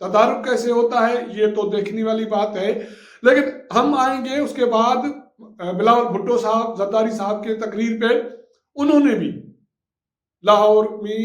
تدارک کیسے ہوتا ہے یہ تو دیکھنے والی بات ہے، لیکن ہم آئیں گے اس کے بعد بلاول بھٹو صاحب زرداری صاحب کے تقریر پہ، انہوں نے بھی لاہور میں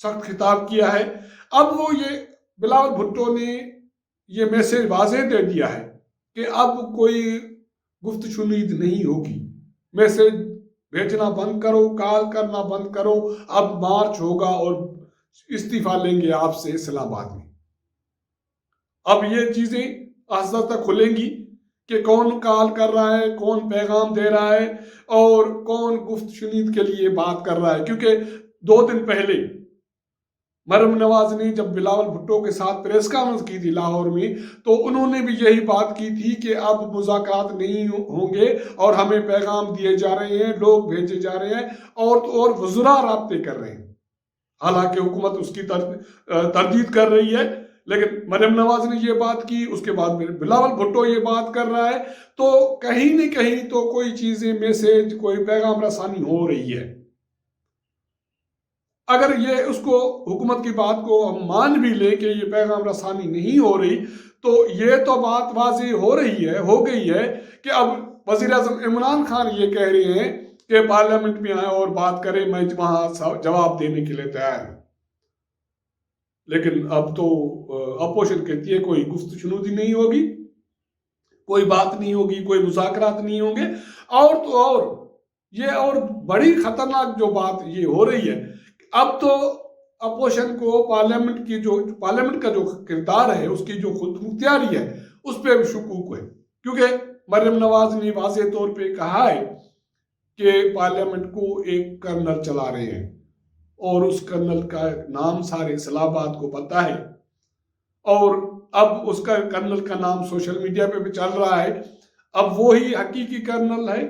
سخت خطاب کیا ہے۔ اب وہ یہ بلاول بھٹو نے یہ میسج واضح دے دیا ہے کہ اب کوئی گفت شنید نہیں ہوگی، میسج بھیجنا بند کرو، کال کرنا بند کرو، اب مارچ ہوگا اور استعفیٰ لیں گے آپ سے اسلام آباد میں۔ اب یہ چیزیں آہستہ آہستہ کھلیں گی کہ کون کال کر رہا ہے، کون پیغام دے رہا ہے اور کون گفت شنید کے لیے بات کر رہا ہے، کیونکہ 2 دن پہلے مریم نواز نے جب بلاول بھٹو کے ساتھ پریس کانفرنس کی تھی لاہور میں، تو انہوں نے بھی یہی بات کی تھی کہ اب مذاکرات نہیں ہوں گے اور ہمیں پیغام دیے جا رہے ہیں، لوگ بھیجے جا رہے ہیں اور وزراء رابطے کر رہے ہیں، حالانکہ حکومت اس کی تردید کر رہی ہے، لیکن مریم نواز نے یہ بات کی، اس کے بعد بلاول بھٹو یہ بات کر رہا ہے، تو کہیں نہ کہیں تو کوئی چیزیں میسج، کوئی پیغام رسانی ہو رہی ہے۔ اگر یہ اس کو حکومت کی بات کو ہم مان بھی لیں کہ یہ پیغام رسانی نہیں ہو رہی، تو یہ تو بات واضح ہو گئی ہے کہ اب وزیر اعظم عمران خان یہ کہہ رہے ہیں کہ پارلیمنٹ میں آئے اور بات کریں، میں وہاں جواب دینے کے لیے تیار ہوں، لیکن اب تو اپوزیشن کہتی ہے کوئی گفت شنودی نہیں ہوگی، کوئی بات نہیں ہوگی، کوئی مذاکرات نہیں ہوں گے، اور تو اور یہ اور بڑی خطرناک جو بات یہ ہو رہی ہے، اب تو اپوزیشن کو پارلیمنٹ کا جو کردار ہے، اس کی جو خود مختاری ہے، اس پہ بھی شکوک ہے، کیونکہ مریم نواز نے واضح طور پہ کہا ہے کہ پارلیمنٹ کو ایک کرنل چلا رہے ہیں اور اس کرنل کا نام سارے اسلام آباد کو پتہ ہے، اور اب اس کا کرنل کا نام سوشل میڈیا پہ بھی چل رہا ہے۔ اب وہی حقیقی کرنل ہے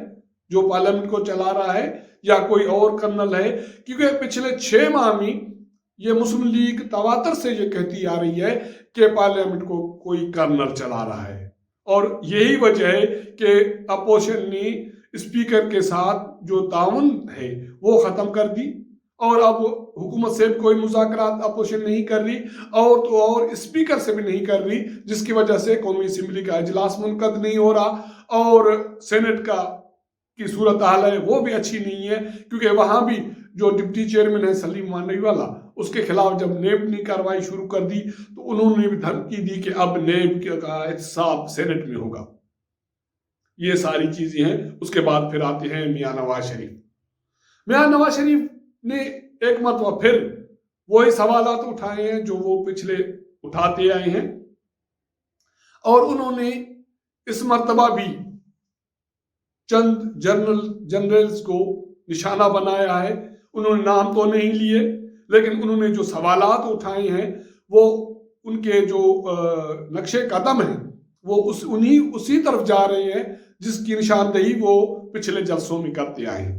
جو پارلیمنٹ کو چلا رہا ہے یا کوئی اور کرنل ہے؟ کیونکہ پچھلے 6 ماہ میں یہ مسلم لیگ تواتر سے یہ کہتی آ رہی ہے کہ پارلیمنٹ کو کوئی کرنل چلا رہا ہے، اور یہی وجہ ہے کہ اپوزیشن نے اسپیکر کے ساتھ جو تعاون ہے وہ ختم کر دی، اور اب حکومت سے کوئی مذاکرات اپوزیشن نہیں کر رہی، اور تو اور اسپیکر سے بھی نہیں کر رہی، جس کی وجہ سے قومی اسمبلی کا اجلاس منعقد نہیں ہو رہا، اور سینٹ کی صورتحال ہے وہ بھی اچھی نہیں ہے، کیونکہ وہاں بھی جو ڈپٹی چیئرمین ہے سلیم مانوی والا، اس کے خلاف جب نیب نے کارروائی شروع کر دی تو انہوں نے بھی دھمکی دی کہ اب نیب کا احتساب سینٹ میں ہوگا۔ یہ ساری چیزیں ہیں۔ اس کے بعد پھر آتے ہیں میاں نواز شریف۔ میاں نواز شریف نے ایک مرتبہ پھر وہی سوالات اٹھائے ہیں جو وہ پچھلے اٹھاتے آئے ہیں، اور انہوں نے اس مرتبہ بھی چند جنرلز کو نشانہ بنایا ہے۔ انہوں نے نام تو نہیں لیے، لیکن انہوں نے جو سوالات اٹھائے ہیں وہ ان کے جو نقش قدم ہیں وہ اسی طرف جا رہے ہیں جس کی نشاندہی وہ پچھلے جلسوں میں کرتے آئے ہیں۔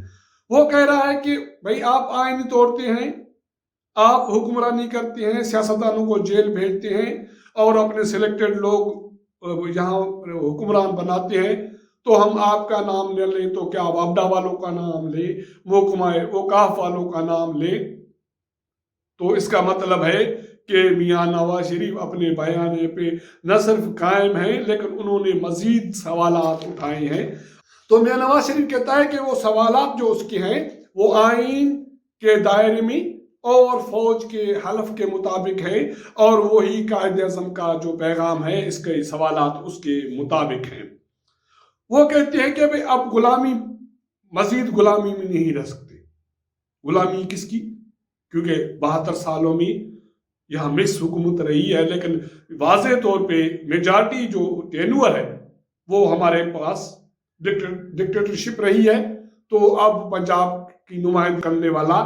وہ کہہ رہا ہے کہ بھائی آپ آئین توڑتے ہیں، آپ حکمرانی کرتے ہیں، سیاستدانوں کو جیل بھیجتے ہیں اور اپنے سلیکٹڈ لوگ یہاں حکمران بناتے ہیں، تو ہم آپ کا نام نہ لیں تو کیا وابڈا والوں کا نام لیں، محکمہ اوقاف والوں کا نام لیں؟ تو اس کا مطلب ہے کہ میاں نواز شریف اپنے بیانے پہ نہ صرف قائم ہیں لیکن انہوں نے مزید سوالات اٹھائے ہیں۔ تو میاں نواز شریف کہتا ہے کہ وہ سوالات جو اس کے ہیں وہ آئین کے دائرے میں اور فوج کے حلف کے مطابق ہے، اور وہی قائد اعظم کا جو پیغام ہے اس کے سوالات اس کے مطابق ہیں۔ وہ کہتے ہیں کہ اب مزید غلامی میں نہیں رہ سکتے۔ غلامی کس کی؟ کیونکہ 72 سالوں میں یہاں مکس حکومت رہی ہے، لیکن واضح طور پہ میجارٹی جو ٹینور ہے وہ ہمارے پاس ڈکٹیٹرشپ رہی ہے۔ تو اب پنجاب کی نمائند کرنے والا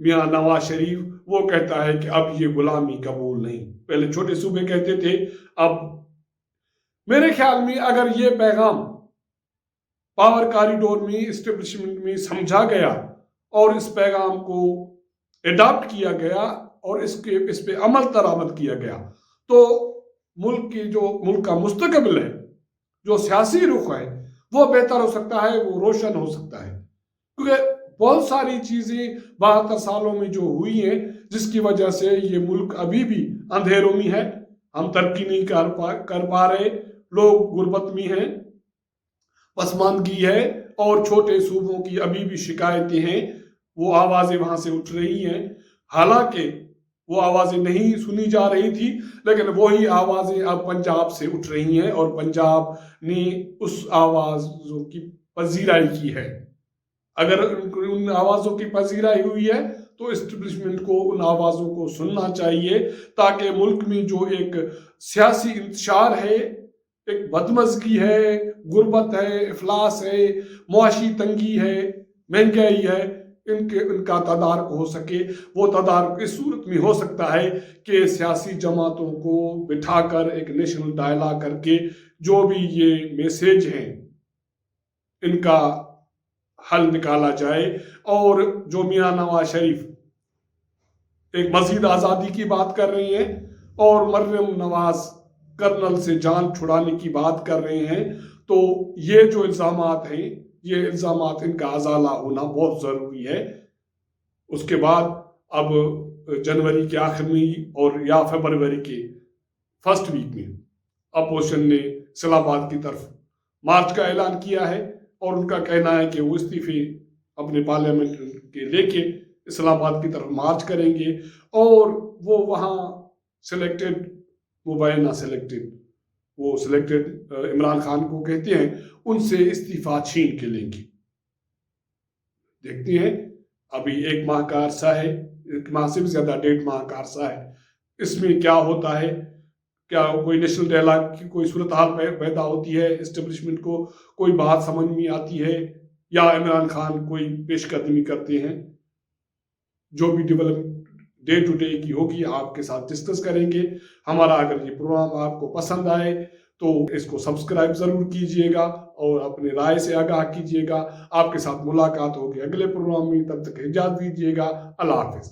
میاں نواز شریف وہ کہتا ہے کہ اب یہ غلامی قبول نہیں۔ پہلے چھوٹے صوبے کہتے تھے، اب میرے خیال میں اگر یہ پیغام پاور کاریڈور میں اسٹیبلشمنٹ میں سمجھا گیا اور اس پیغام کو اڈاپٹ کیا گیا اور اس پہ عمل درآمد کیا گیا، تو ملک کا مستقبل ہے، جو سیاسی رخ ہے وہ بہتر ہو سکتا ہے، وہ روشن ہو سکتا ہے۔ کیونکہ بہت ساری چیزیں 72 سالوں میں جو ہوئی ہیں جس کی وجہ سے یہ ملک ابھی بھی اندھیروں میں ہے، ہم ترقی نہیں کر پا رہے، لوگ غربت میں ہیں، پسماندگی ہے، اور چھوٹے صوبوں کی ابھی بھی شکایتیں ہیں، وہ آوازیں وہاں سے اٹھ رہی ہیں۔ حالانکہ وہ آوازیں نہیں سنی جا رہی تھی، لیکن وہی آوازیں اب پنجاب سے اٹھ رہی ہیں، اور پنجاب نے اس آوازوں کی پذیرائی کی ہے۔ اگر ان آوازوں کی پذیرائی ہوئی ہے تو اسٹیبلشمنٹ کو ان آوازوں کو سننا چاہیے، تاکہ ملک میں جو ایک سیاسی انتشار ہے، ایک بدمزگی ہے، غربت ہے، افلاس ہے، معاشی تنگی ہے، مہنگائی ہے، ان کا تدارک ہو سکے۔ وہ تدارک اس صورت میں ہو سکتا ہے کہ سیاسی جماعتوں کو بٹھا کر ایک نیشنل ڈائلاگ کر کے جو بھی یہ میسیج ہیں ان کا حل نکالا جائے، اور جو میاں نواز شریف ایک مزید آزادی کی بات کر رہے ہیں اور مریم نواز کرنل سے جان چھڑانے کی بات کر رہے ہیں، تو یہ جو الزامات ہیں، یہ الزامات ان کا ازالہ ہونا بہت ضروری ہے۔ اس کے بعد اب جنوری کے آخر میں اور یا فروری کے فرسٹ ویک میں اپوزیشن نے اسلام آباد کی طرف مارچ کا اعلان کیا ہے، اور ان کا کہنا ہے کہ وہ استعفے اپنے پارلیمنٹ کے لے کے اسلام آباد کی طرف مارچ کریں گے، اور وہ وہاں سلیکٹڈ مبینہ سلیکٹڈ وہ سلیکٹڈ عمران خان کو کہتے ہیں، ان سے استعفیٰ چھین کے لیں گے۔ دیکھتے ہیں، ابھی 1 ماہ کا عرصہ ہے، 1 ماہ سے بھی زیادہ 1.5 ماہ کا عرصہ ہے، اس میں کیا ہوتا ہے، کیا کوئی نیشنل ڈائلاگ کی کوئی صورتحال پیدا ہوتی ہے، اسٹیبلشمنٹ کو کوئی بات سمجھ میں آتی ہے، یا عمران خان کوئی پیش قدمی کرتے ہیں۔ جو بھی ڈیولپمنٹ ڈے ٹو ڈے کی ہوگی آپ کے ساتھ ڈسکس کریں گے۔ ہمارا اگر یہ پروگرام آپ کو پسند آئے تو اس کو سبسکرائب ضرور کیجئے گا، اور اپنے رائے سے آگاہ کیجئے گا۔ آپ کے ساتھ ملاقات ہوگی اگلے پروگرام میں، تب تک اجازت دیجئے گا۔ اللہ حافظ۔